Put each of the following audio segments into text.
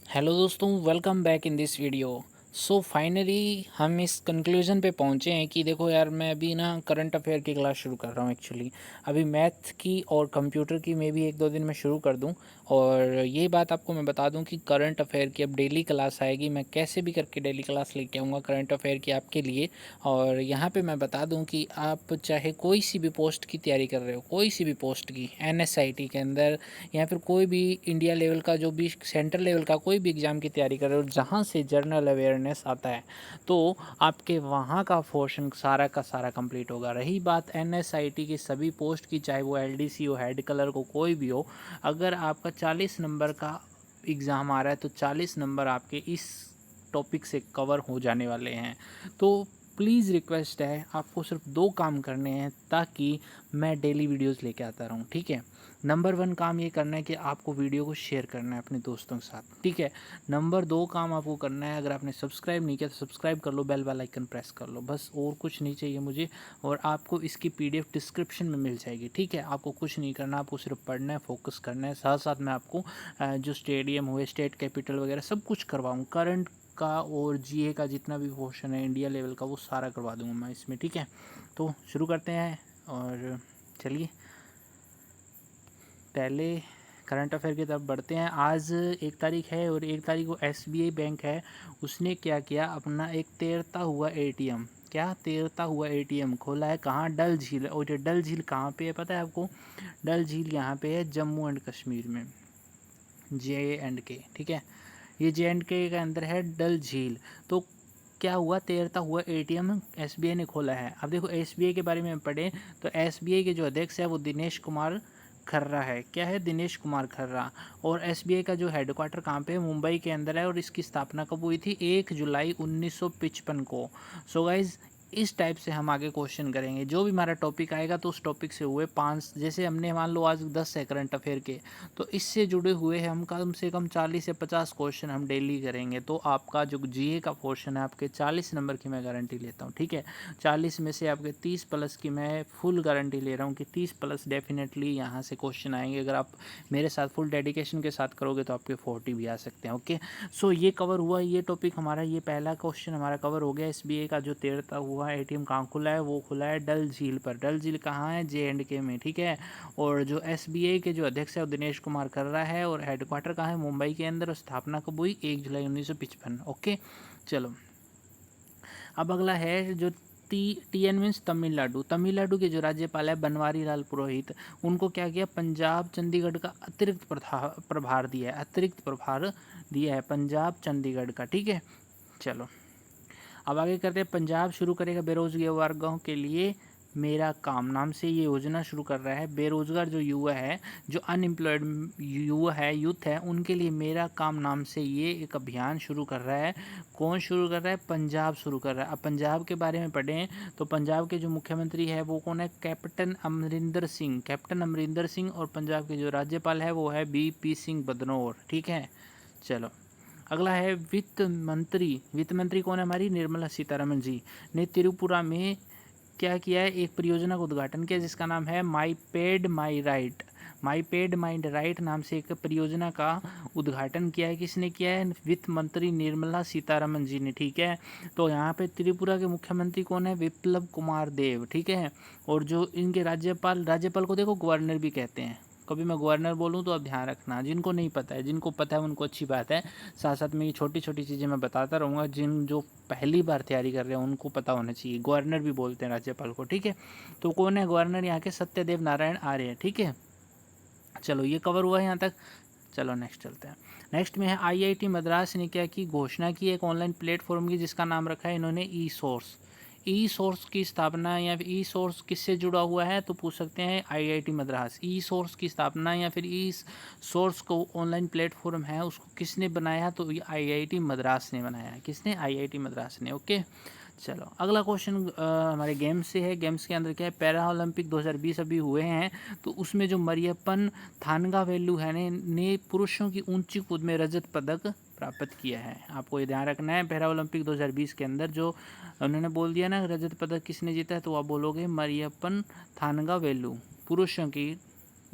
Hello दोस्तों, welcome back in this video. So finally हम इस कंक्लूजन पे पहुँचे हैं कि देखो यार, मैं अभी ना करंट अफेयर की क्लास शुरू कर रहा हूँ एक्चुअली। अभी मैथ की और कंप्यूटर की मे भी एक दो दिन में शुरू कर दूँ। और ये बात आपको मैं बता दूँ कि करंट अफेयर की अब डेली क्लास आएगी। मैं कैसे भी करके डेली क्लास लेके आऊँगा करंट अफेयर की आपके लिए। और यहाँ पे मैं बता दूँ कि आप चाहे कोई सी भी पोस्ट की तैयारी कर रहे हो, कोई सी भी पोस्ट की, NSIT के अंदर या फिर कोई भी इंडिया लेवल का जो भी सेंट्रल लेवल का कोई भी एग्ज़ाम की तैयारी कर रहे हो जहाँ से जनरल अवेयरनेस आता है, तो आपके वहाँ का पोर्शन सारा का सारा कंप्लीट होगा। रही बात NSIT की सभी पोस्ट की, चाहे वो LDC हो, हेड कलर को कोई भी हो, अगर आपका 40 नंबर का एग्ज़ाम आ रहा है तो 40 नंबर आपके इस टॉपिक से कवर हो जाने वाले हैं। तो प्लीज़ रिक्वेस्ट है, आपको सिर्फ 2 काम करने हैं ताकि मैं डेली वीडियोस लेके आता रहूँ, ठीक है। नंबर 1 काम ये करना है कि आपको वीडियो को शेयर करना है अपने दोस्तों के साथ, ठीक है। नंबर 2 काम आपको करना है, अगर आपने सब्सक्राइब नहीं किया तो सब्सक्राइब कर लो, बेल वाला आइकन प्रेस कर लो, बस और कुछ नहीं चाहिए मुझे। और आपको इसकी PDF डिस्क्रिप्शन में मिल जाएगी, ठीक है। आपको कुछ नहीं करना, आपको सिर्फ पढ़ना है, फोकस करना है। साथ साथ मैं आपको जो स्टेडियम हुए, स्टेट कैपिटल वगैरह सब कुछ करवाऊँ, करंट का और GA का जितना भी पोर्शन है इंडिया लेवल का, वो सारा करवा दूंगा मैं इसमें, ठीक है। तो शुरू करते हैं और चलिए पहले करंट अफेयर की तरफ बढ़ते हैं। आज 1 तारीख है और 1 तारीख को SBI बैंक है, उसने क्या किया, अपना एक तैरता हुआ ATM, क्या तैरता हुआ ATM खोला है। कहाँ? डल झील। और ये डल झील कहाँ पे है पता है आपको? डल झील यहाँ पे है जम्मू एंड कश्मीर में, JNK, ठीक है। ये JNK के अंदर है डल झील। तो क्या हुआ, तैरता हुआ ATM SBI ने खोला है। अब देखो SBI के बारे में पढ़ें तो SBI के जो अध्यक्ष है वो दिनेश कुमार खर्रा है। क्या है? दिनेश कुमार खर्रा। और SBI का जो हेडक्वार्टर कहाँ पे है? मुंबई के अंदर है। और इसकी स्थापना कब हुई थी? 1 जुलाई 1955 को। सो गाइज, इस टाइप से हम आगे क्वेश्चन करेंगे। जो भी हमारा टॉपिक आएगा तो उस टॉपिक से हुए 5, जैसे हमने मान लो आज 10 है करंट अफेयर के, तो इससे जुड़े हुए हम कम से कम 40 से 50 क्वेश्चन हम डेली करेंगे। तो आपका जो GA का पोर्शन है, आपके 40 नंबर की मैं गारंटी लेता हूँ, ठीक है। 40 में से आपके 30 प्लस की मैं फुल गारंटी ले रहा हूँ कि 30 प्लस डेफिनेटली यहाँ से क्वेश्चन आएंगे। अगर आप मेरे साथ फुल डेडिकेशन के साथ करोगे तो आपके 40 भी आ सकते हैं, ओके। सो ये कवर हुआ, ये टॉपिक हमारा, ये पहला क्वेश्चन हमारा कवर हो गया। SBI का जो तैरता हुआ ATM कहाँ खुला है? वो खुला है डल झील पर। डल झील कहाँ है? JNK में, ठीक है। और जो SBI के जो अध्यक्ष है वो दिनेश कुमार खर्रा है। और हेडक्वार्टर कहाँ है? मुंबई के अंदर। और स्थापना कब हुई? 1 जुलाई 1955, ओके। चलो, अब अगला है जो TN मीन्स तमिलनाडु। तमिलनाडु के जो राज्यपाल है बनवारी लाल पुरोहित, उनको क्या किया, पंजाब चंडीगढ़ का अतिरिक्त प्रभार दिया है। अतिरिक्त प्रभार दिया है पंजाब चंडीगढ़ का, ठीक है। चलो, अब आगे करते हैं। पंजाब शुरू करेगा बेरोजगार वर्गों के लिए मेरा काम नाम से ये योजना शुरू कर रहा है। बेरोजगार जो युवा है, जो अनएम्प्लॉयड युवा है, यूथ है, उनके लिए मेरा काम नाम से ये एक अभियान शुरू कर रहा है। कौन शुरू कर रहा है? पंजाब शुरू कर रहा है। अब पंजाब के बारे में पढ़ें तो पंजाब के जो मुख्यमंत्री है वो कौन है? कैप्टन अमरिंदर सिंह। कैप्टन अमरिंदर सिंह। और पंजाब के जो राज्यपाल है वो है BP सिंह बदनौर, ठीक है। चलो, अगला है वित्त मंत्री। वित्त मंत्री कौन है? हमारी निर्मला सीतारमन जी ने त्रिपुरा में क्या किया है? एक परियोजना का उद्घाटन किया जिसका नाम है माई paid my right. My paid my right नाम से एक परियोजना का उद्घाटन किया है। किसने किया है? वित्त मंत्री निर्मला सीतारमन जी ने, ठीक है। तो यहाँ पे त्रिपुरा के मुख्यमंत्री कौन है? विप्लव कुमार देव, ठीक है। और जो इनके राज्यपाल, राज्यपाल को देखो गवर्नर भी कहते हैं। कभी मैं गवर्नर बोलूँ तो आप ध्यान रखना, जिनको नहीं पता है, जिनको पता है उनको अच्छी बात है। साथ साथ में ये छोटी छोटी चीज़ें मैं बताता रहूँगा, जो पहली बार तैयारी कर रहे हैं उनको पता होना चाहिए। गवर्नर भी बोलते हैं राज्यपाल को, ठीक है। तो कौन है गवर्नर? यहाँ के सत्यदेव नारायण आर्य, ठीक है। चलो, ये कवर हुआ है यहाँ तक। चलो नेक्स्ट चलते हैं। नेक्स्ट में है IIT मद्रास ने क्या की घोषणा की, एक ऑनलाइन प्लेटफॉर्म की जिसका नाम रखा है इन्होंने E सोर्स। E सोर्स की स्थापना या फिर E सोर्स किससे जुड़ा हुआ है तो पूछ सकते हैं IIT मद्रास। E सोर्स की स्थापना या फिर E सोर्स को ऑनलाइन प्लेटफॉर्म है उसको किसने बनाया? तो ये IIT मद्रास ने बनाया है। किसने? IIT मद्रास ने, ओके। चलो, अगला क्वेश्चन हमारे गेम्स से है। गेम्स के अंदर क्या है? पैरा ओलंपिक 2020 अभी हुए हैं, तो उसमें जो मरियप्पन थानगावेलु है ने पुरुषों की ऊंची कूद में रजत पदक प्राप्त किया है। आपको ये ध्यान रखना है, पैरा ओलंपिक 2020 के अंदर जो उन्होंने बोल दिया ना रजत पदक किसने जीता है, तो आप बोलोगे मरियप्पन थानगावेलु, पुरुषों की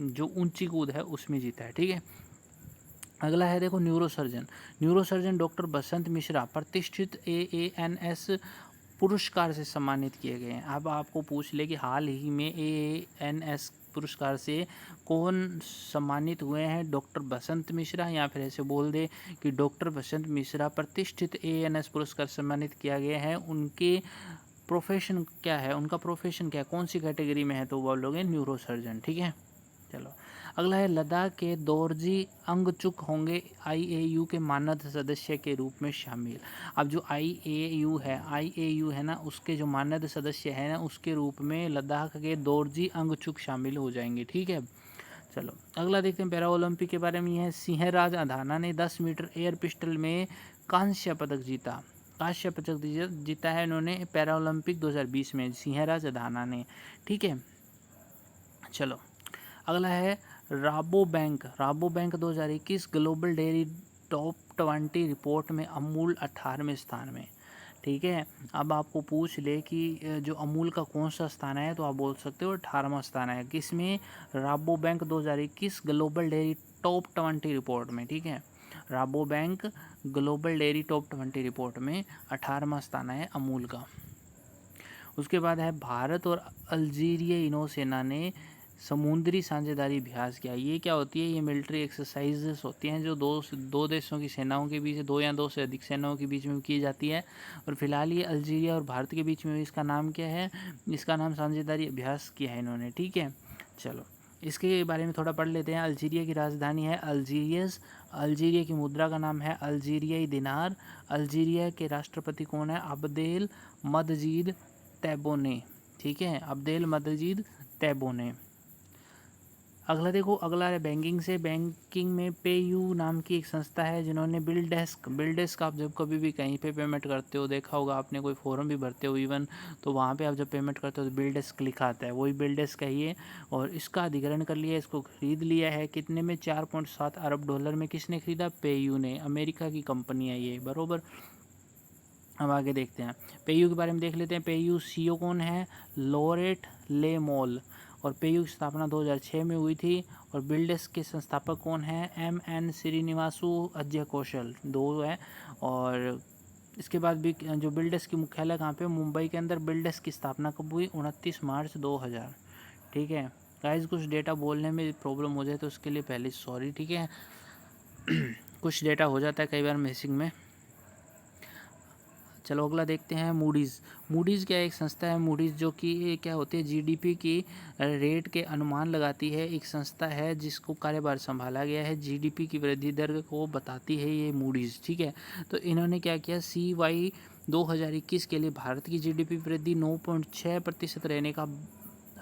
जो ऊंची कूद है उसमें जीता है, ठीक है। अगला है देखो न्यूरोसर्जन। न्यूरोसर्जन डॉक्टर बसंत मिश्रा प्रतिष्ठित AANS पुरस्कार से सम्मानित किए गए हैं। अब आपको पूछ ले कि हाल ही में AANS पुरस्कार से कौन सम्मानित हुए हैं, डॉक्टर बसंत मिश्रा, या फिर ऐसे बोल दे कि डॉक्टर बसंत मिश्रा प्रतिष्ठित AANS पुरस्कार सम्मानित किया गया है। उनके प्रोफेशन क्या है, उनका प्रोफेशन क्या है, कौन सी कैटेगरी में है, तो बोलोगे न्यूरोसर्जन। ठीक है, चलो अगला है लद्दाख के दोरजी अंगचुक होंगे IAU के मानद सदस्य के रूप में शामिल। अब जो IAU है ना, उसके जो मानद सदस्य है ना, उसके रूप में लद्दाख के दोरजी अंगचुक शामिल हो जाएंगे। ठीक है, चलो अगला देखते हैं पैरा ओलंपिक के बारे में। यह है सिंहराज अधाना ने 10 मीटर एयर पिस्टल में कांस्य पदक जीता। कांस्य पदक जीता है इन्होंने पैरा ओलंपिक 2020 में, सिंहराज अधाना ने। ठीक है, चलो अगला है Rabobank 2021 global dairy top 20 report में अमूल 18वें स्थान में। ठीक है, अब आपको पूछ ले कि जो अमूल का कौन सा स्थान है, तो आप बोल सकते हो 18वां स्थान है। किसमें? Rabobank 2021 global dairy top 20 report में। ठीक है, Rabobank global dairy top 20 report में 18वां स्थान है अमूल का। उसके बाद है भारत और अल्जीरिया नौसेना ने समुद्री साझेदारी अभ्यास किया। ये क्या होती है? ये मिलिट्री एक्सरसाइजेस होती हैं जो दो देशों की सेनाओं के बीच, दो या दो से अधिक सेनाओं के बीच में की जाती है। और फिलहाल ये अल्जीरिया और भारत के बीच में, इसका नाम क्या है? इसका नाम साझेदारी अभ्यास किया है इन्होंने। ठीक है, चलो इसके बारे में थोड़ा पढ़ लेते हैं। अल्जीरिया की राजधानी है अल्जीरियस। अल्जीरिया की मुद्रा का नाम है अल्जीरियाई दिनार। अल्जीरिया के राष्ट्रपति कौन है? अब्देल मजीद तैबोने। ठीक है, अब्देल मजीद तैबोने। अगला देखो, अगला है बैंकिंग से। बैंकिंग में पेयू नाम की एक संस्था है जिन्होंने बिलडेस्क आप जब कभी भी कहीं पे पेमेंट करते हो, देखा होगा आपने, कोई फॉर्म भी भरते हो इवन, तो वहाँ पे आप जब पेमेंट करते हो तो बिलडेस्क लिखा आता है, वही बिलडेस्क है ये। और इसका अधिग्रहण कर लिया, इसको खरीद लिया है। कितने में? $4.7 अरब में। किसने खरीदा? पेयू ने। अमेरिका की कंपनी है ये, बरोबर। अब आगे देखते हैं, पेयू के बारे में देख लेते हैं। पेयू CEO कौन है? लॉरेट लेमोल। और पेयू की स्थापना 2006 में हुई थी। और बिल्डेस्क के संस्थापक कौन है? MN श्रीनिवासु अजय कौशल, दो है। और इसके बाद भी जो बिल्डेस्क की मुख्यालय कहाँ पे? मुंबई के अंदर। बिल्डेस्क की स्थापना कब हुई? 29 मार्च 2000। ठीक है गाइस, कुछ डेटा बोलने में प्रॉब्लम हो जाए तो उसके लिए पहले सॉरी। ठीक है कुछ डेटा हो जाता है कई बार मिसिंग में। चलो अगला देखते हैं, मूडीज़ क्या एक संस्था है? मूडीज़ जो कि क्या होती है? GDP की रेट के अनुमान लगाती है। एक संस्था है जिसको कार्यभार संभाला गया है, GDP की वृद्धि दर को बताती है ये मूडीज़। ठीक है, तो इन्होंने क्या किया? CY 2021 के लिए भारत की GDP वृद्धि 9.6% रहने का,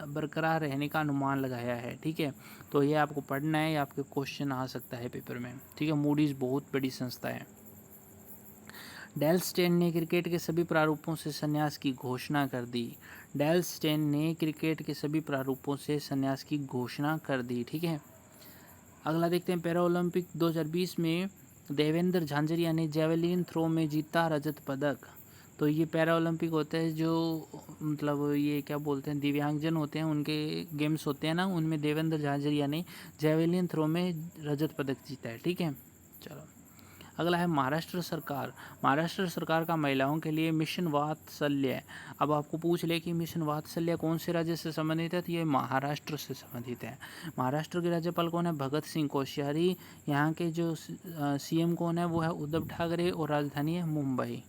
बरकरार रहने का अनुमान लगाया है। ठीक है, तो ये आपको पढ़ना है, आपके क्वेश्चन आ सकता है पेपर में। ठीक है, मूडीज़ बहुत बड़ी संस्था है। डेल स्टेन ने क्रिकेट के सभी प्रारूपों से संन्यास की घोषणा कर दी। डेल स्टेन ने क्रिकेट के सभी प्रारूपों से संन्यास की घोषणा कर दी। ठीक है, अगला देखते हैं, पैरा ओलंपिक 2020 में देवेंद्र झांझरिया ने जेवलिन थ्रो में जीता रजत पदक। तो ये पैरा ओलंपिक होते हैं जो मतलब ये क्या बोलते हैं, दिव्यांगजन होते हैं, उनके गेम्स होते हैं ना, उनमें देवेंद्र झांझरिया ने जेवलिन थ्रो में रजत पदक जीता है। ठीक है, चलो अगला है महाराष्ट्र सरकार का महिलाओं के लिए मिशन वात्सल्य। अब आपको पूछ ले कि मिशन वात्सल्य कौन से राज्य से संबंधित है, तो ये महाराष्ट्र से संबंधित है। महाराष्ट्र के राज्यपाल कौन है? भगत सिंह कोश्यारी। यहाँ के जो CM कौन है? वो है उद्धव ठाकरे। और राजधानी है मुंबई।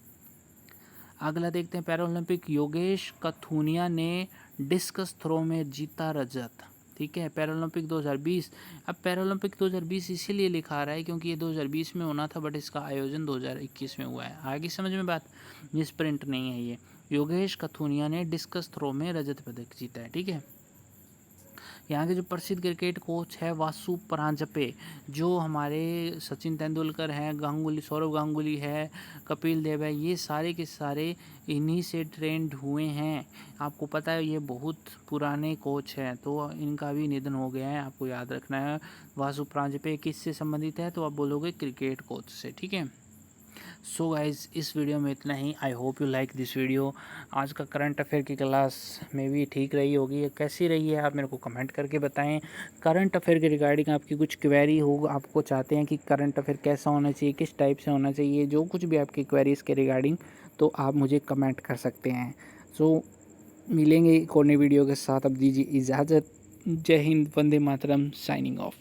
अगला देखते हैं, पैरा ओलंपिक योगेश कथुनिया ने डिस्कस थ्रो में जीता रजत। ठीक है, पैरालंपिक 2020। अब पैरालंपिक 2020 इसीलिए लिखा आ रहा है क्योंकि ये 2020 में होना था, बट इसका आयोजन 2021 में हुआ है। आगे समझ में बात, ये स्प्रिंट नहीं है। ये योगेश कथुनिया ने डिस्कस थ्रो में रजत पदक जीता है। ठीक है, यहाँ के जो प्रसिद्ध क्रिकेट कोच है वासु परांजपे, जो हमारे सचिन तेंदुलकर हैं, गांगुली, सौरव गांगुली है, कपिल देव है, ये सारे के सारे इन्हीं से ट्रेंड हुए हैं। आपको पता है ये बहुत पुराने कोच हैं, तो इनका भी निधन हो गया है, आपको याद रखना है। वासु परांजपे किससे संबंधित है? तो आप बोलोगे क्रिकेट कोच से। ठीक है, सो गाइज इस वीडियो में इतना ही। I hope you like this video. आज का करंट अफेयर की क्लास में भी ठीक रही होगी या कैसी रही है, आप मेरे को कमेंट करके बताएं। करंट अफेयर के रिगार्डिंग आपकी कुछ क्वेरी हो, आपको चाहते हैं कि करंट अफेयर कैसा होना चाहिए, किस टाइप से होना चाहिए, जो कुछ भी आपकी क्वेरीज के रिगार्डिंग, तो आप मुझे कमेंट कर सकते हैं। सो मिलेंगे एक और नई वीडियो के साथ। अब दीजिए इजाज़त। जय हिंद, वंदे मातरम, साइनिंग ऑफ।